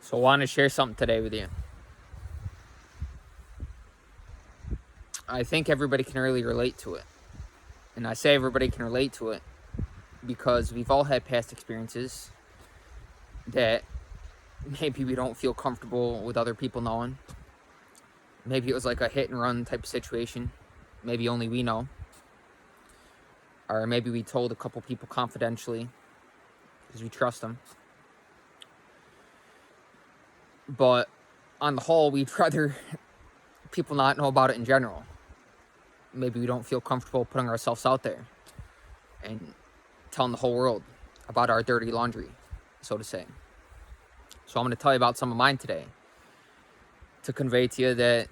So I want to share something today with you. I think everybody can really relate to it. And I say everybody can relate to it because we've all had past experiences that maybe we don't feel comfortable with other people knowing. Maybe it was like a hit and run type of situation. Maybe only we know. Or maybe we told a couple people confidentially because we trust them. But on the whole, we'd rather people not know about it in general. Maybe we don't feel comfortable putting ourselves out there and telling the whole world about our dirty laundry, so to say. So I'm going to tell you about some of mine today to convey to you that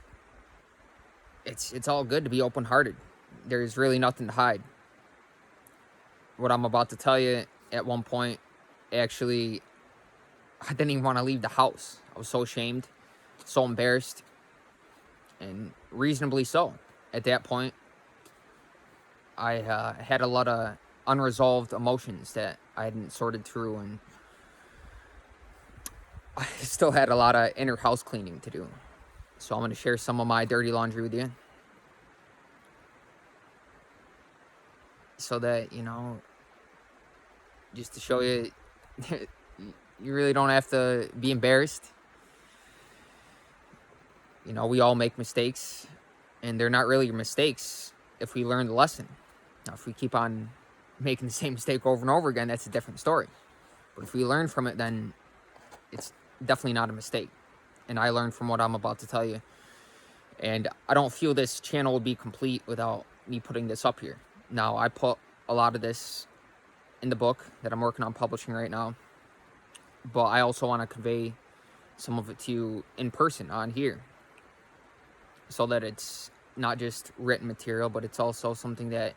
it's all good to be open-hearted. There's really nothing to hide. What I'm about to tell you, at one point, actually, I didn't even want to leave the house. I was so ashamed, so embarrassed, and reasonably so. At that point, I had a lot of unresolved emotions that I hadn't sorted through, and I still had a lot of inner house cleaning to do. So I'm going to share some of my dirty laundry with you so that, just to show you, you really don't have to be embarrassed. We all make mistakes, and they're not really mistakes if we learn the lesson. Now, if we keep on making the same mistake over and over again, that's a different story. But if we learn from it, then it's definitely not a mistake. And I learned from what I'm about to tell you. And I don't feel this channel would be complete without me putting this up here. Now, I put a lot of this in the book that I'm working on publishing right now. But I also want to convey some of it to you in person on here, so that it's not just written material, but it's also something that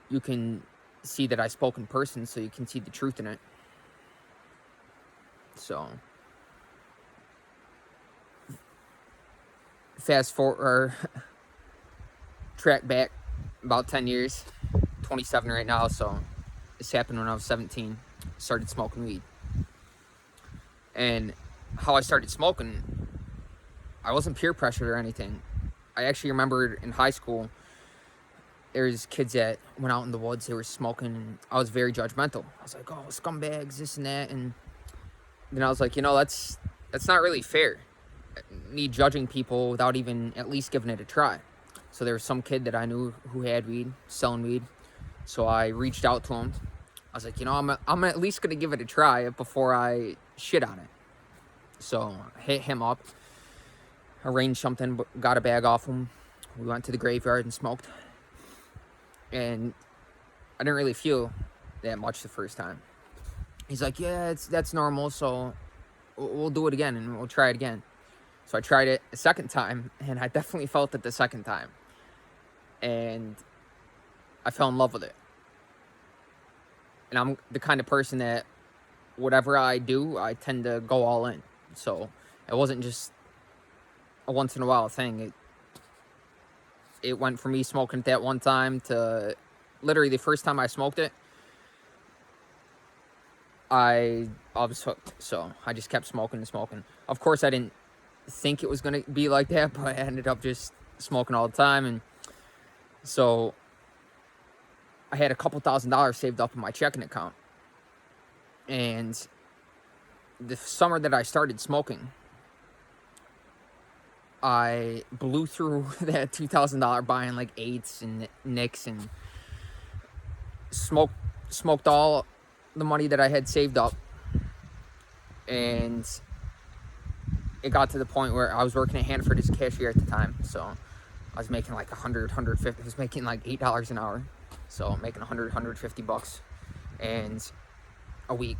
you can see that I spoke in person, so you can see the truth in it. So, fast forward, or track back about 10 years, 27 right now, so this happened when I was 17, started smoking weed. And how I started smoking, I wasn't peer pressured or anything. I actually remembered in high school, there's kids that went out in the woods, they were smoking, and I was very judgmental. I was like, oh, scumbags, this and that, and then I was like, that's not really fair, me judging people without even at least giving it a try. So there was some kid that I knew who had weed, selling weed, so I reached out to him. I was like, I'm at least going to give it a try before I shit on it. So I hit him up, arranged something, got a bag off him. We went to the graveyard and smoked. And I didn't really feel that much the first time. He's like, yeah, that's normal, so we'll do it again and we'll try it again. So I tried it a second time, and I definitely felt it the second time. And I fell in love with it. And I'm the kind of person that whatever I do, I tend to go all in. So it wasn't just a once in a while thing. It went from me smoking it that one time to literally the first time I smoked it, I was hooked. So I just kept smoking and smoking. Of course, I didn't think it was going to be like that, but I ended up just smoking all the time. And so I had a couple $1,000s saved up in my checking account. And the summer that I started smoking, I blew through that $2,000 buying like eights and nicks, and smoked all the money that I had saved up. And it got to the point where I was working at Hanford as a cashier at the time, so I was making like 150. I was making like $8 an hour, so making 150 bucks and a week.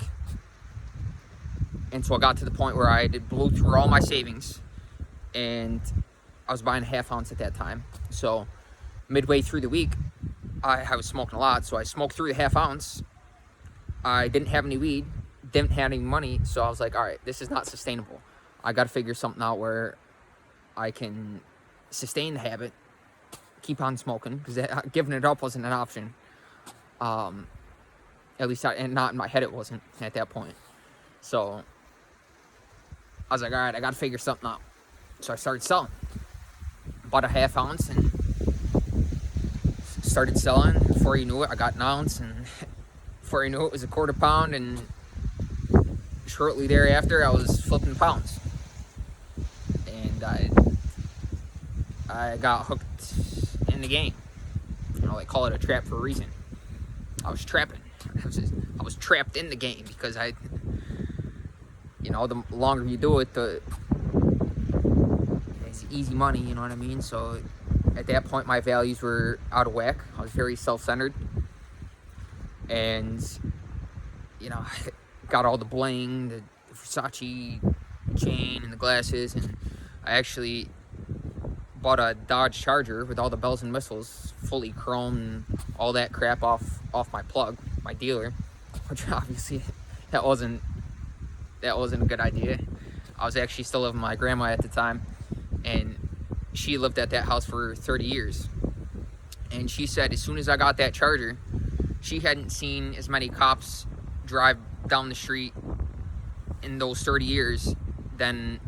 And so I got to the point where I blew through all my savings, and I was buying a half ounce at that time. So midway through the week, I was smoking a lot, so I smoked through the half ounce. I didn't have any weed, didn't have any money, so I was like, all right, this is not sustainable. I got to figure something out where I can sustain the habit, keep on smoking, because giving it up wasn't an option. At least, and not in my head, it wasn't at that point. So I was like, all right, I got to figure something out. So I started selling. Bought a half ounce and started selling. Before you knew it, I got an ounce, and before you knew it, it was a quarter pound, and shortly thereafter, I was flipping pounds. And I got hooked in the game. You know, they call it a trap for a reason. I was trapping. I was trapped in the game because you know, the longer you do it, it's easy money, you know what I mean? So at that point, my values were out of whack. I was very self-centered. And, you know, I got all the bling, the Versace chain and the glasses. And I actually bought a Dodge Charger with all the bells and whistles, fully chrome and all that crap off my plug, my dealer, which obviously that wasn't a good idea. I was actually still living with my grandma at the time, and she lived at that house for 30 years. And she said as soon as I got that Charger, she hadn't seen as many cops drive down the street in those 30 years than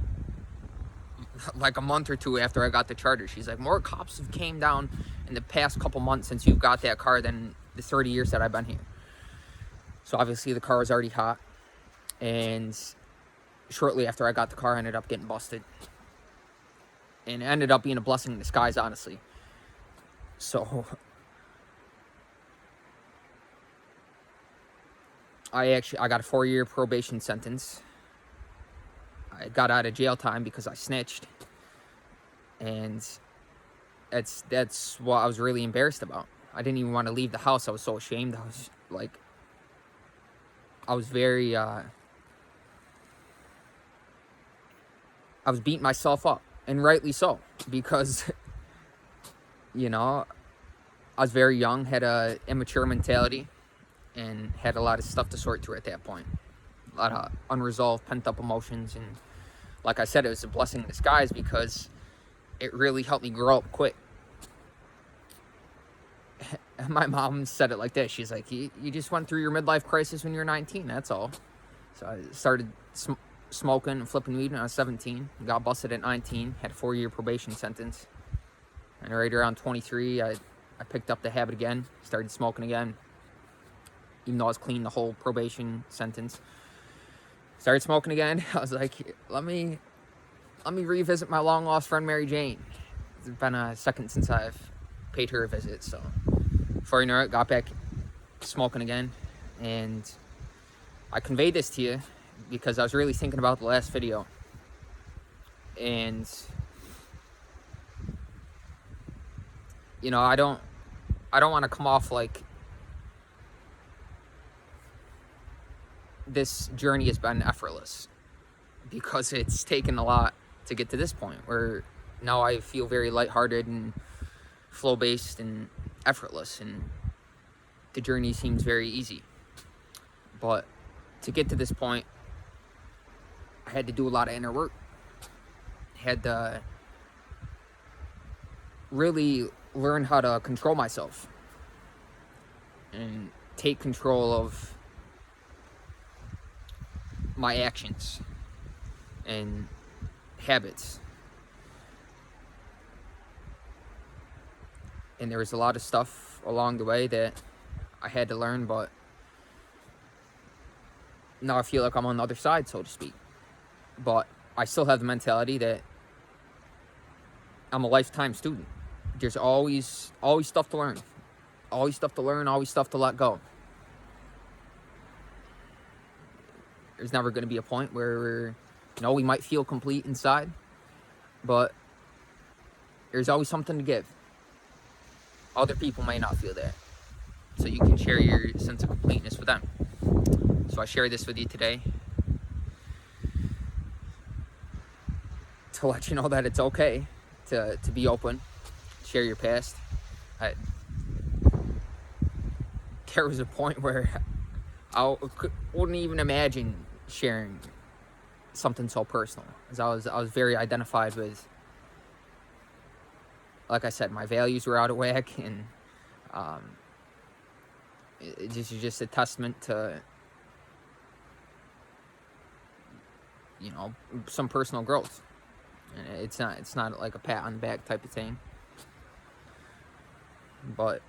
like a month or two after I got the Charger. She's like, more cops have came down in the past couple months since you've got that car than the 30 years that I've been here. So obviously the car was already hot. And shortly after I got the car, I ended up getting busted. And it ended up being a blessing in disguise, honestly. So I got a 4-year probation sentence. I got out of jail time because I snitched. And that's what I was really embarrassed about. I didn't even want to leave the house. I was so ashamed. I was very, I was beating myself up, and rightly so, because, you know, I was very young, had a immature mentality, and had a lot of stuff to sort through at that point. A lot of unresolved, pent-up emotions, and like I said, it was a blessing in disguise because it really helped me grow up quick. My mom said it like this. She's like, you just went through your midlife crisis when you were 19, that's all. So I started smoking and flipping weed when I was 17. Got busted at 19, had a 4-year probation sentence. And right around 23, I picked up the habit again, started smoking again. Even though I was clean the whole probation sentence. Started smoking again. I was like, let me revisit my long-lost friend Mary Jane. It's been a second since I've paid her a visit, so before you know it, got back smoking again. And I conveyed this to you because I was really thinking about the last video, and you know, I don't want to come off like this journey has been effortless, because it's taken a lot to get to this point where now I feel very lighthearted and flow-based and effortless, and the journey seems very easy. But to get to this point, I had to do a lot of inner work. Had to really learn how to control myself and take control of my actions and habits. And there was a lot of stuff along the way that I had to learn, but now I feel like I'm on the other side, so to speak. But I still have the mentality that I'm a lifetime student. There's always stuff to learn. Always stuff to learn, always stuff to let go. There's never going to be a point where we might feel complete inside, but there's always something to give. Other people may not feel that, so you can share your sense of completeness with them. So I share this with you today to let you know that it's okay to be open, share your past. There was a point where I wouldn't even imagine sharing something so personal, because I was very identified with, like I said, my values were out of whack, and This is just a testament to, some personal growth. And it's not like a pat on the back type of thing, but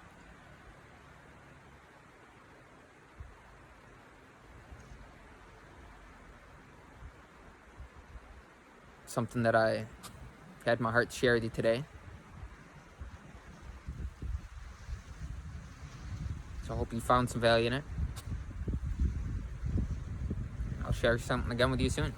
something that I had my heart to share with you today. So I hope you found some value in it. I'll share something again with you soon.